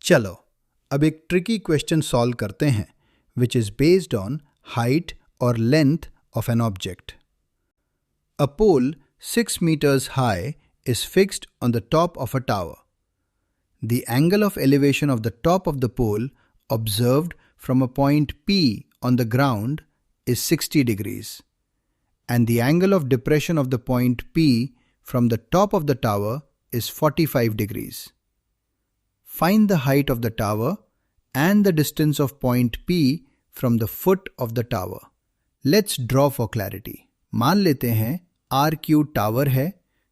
चलो अब एक ट्रिकी क्वेश्चन सॉल्व करते हैं which is based on height और length of an object. A pole 6 meters high is fixed on the top of a tower. The angle of elevation of the top of the pole observed from a point P on the ground is 60 degrees, and the angle of depression of the point P from the top of the tower is 45 degrees. Find the height of the tower and the distance of point P from the foot of the tower. Let's draw for clarity. मान लेते हैं RQ tower है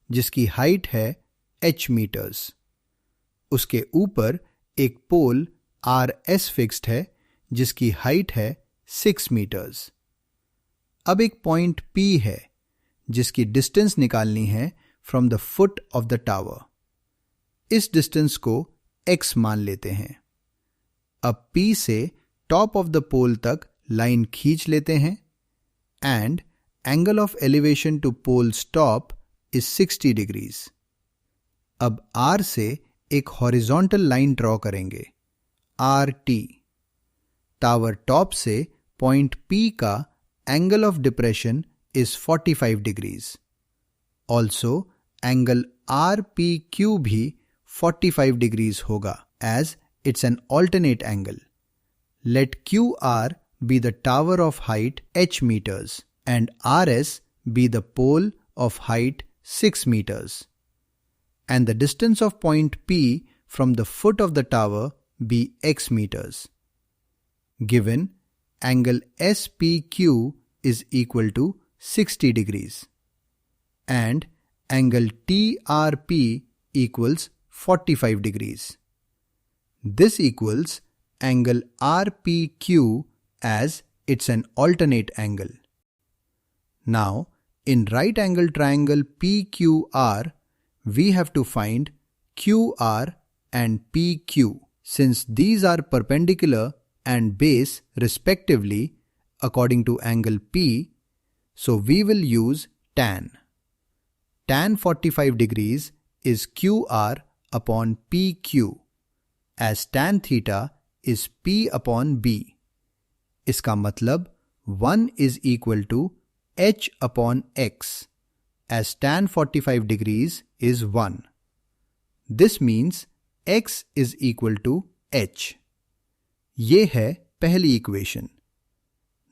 जिसकी height है h metres. उसके ऊपर एक पोल RS fixed है जिसकी हाइट है 6 मीटर्स. अब एक पॉइंट P है जिसकी डिस्टेंस निकालनी है from the foot of the tower. इस डिस्टेंस को x मान लेते हैं. अब P से टॉप ऑफ द पोल तक लाइन खींच लेते हैं and angle of elevation to pole's top is 60 degrees. अब R से एक horizontal line draw करेंगे RT. टावर टॉप से पॉइंट P का angle of depression is 45 degrees. Also, angle RPQ भी 45 degrees होगा as it's an alternate angle. Let QR be the tower of height h meters and RS be the pole of height 6 meters, and the distance of point P from the foot of the tower be x meters. Given angle SPQ is equal to 60 degrees and angle TRP equals 45 degrees. This equals angle RPQ as it's an alternate angle. Now, in right angle triangle PQR, we have to find QR and PQ. Since these are perpendicular and base respectively according to angle P, so we will use tan. Tan 45 degrees is QR upon PQ, as tan theta is P upon B. इसका मतलब 1 is equal to h upon x, as tan 45 degrees is 1. This means x is equal to h. ये है पहली equation.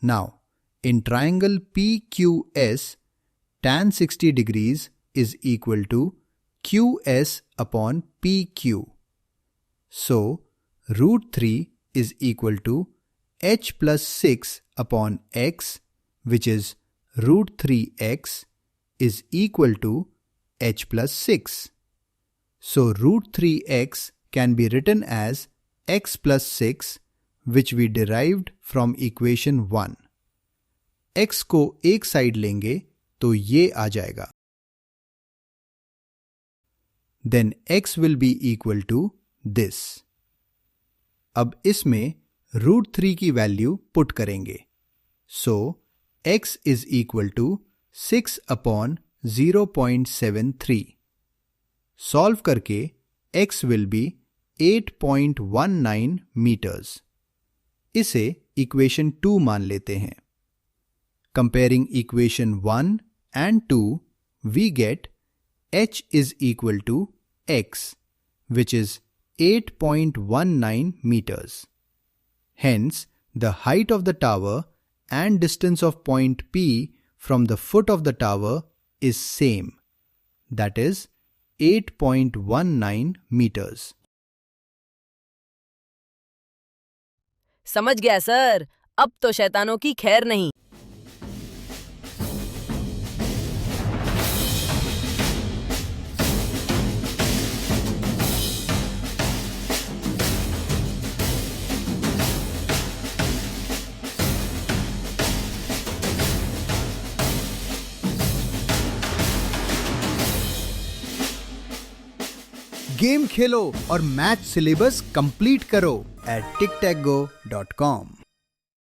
Now, in triangle PQS, tan 60 degrees is equal to QS upon PQ. So, root 3 is equal to h plus 6 upon x, which is root 3x is equal to h plus 6. So root 3x can be written as x plus 6, which we derived from equation 1. x को एक side लेंगे तो ये आ जाएगा. Then x will be equal to this. अब इसमें root 3 की value put करेंगे. So x is equal to 6 upon 0.73. Solve करके x will be 8.19 meters. इसे equation 2 मान लेते हैं. Comparing equation 1 and 2, we get h is equal to x, which is 8.19 meters. Hence, the height of the tower and distance of point P from the foot of the tower is same, that is 8.19 meters. समझ गया sir, अब तो शैतानों की खैर नहीं. Game खेलो और math syllabus complete करो at tictaggo.com.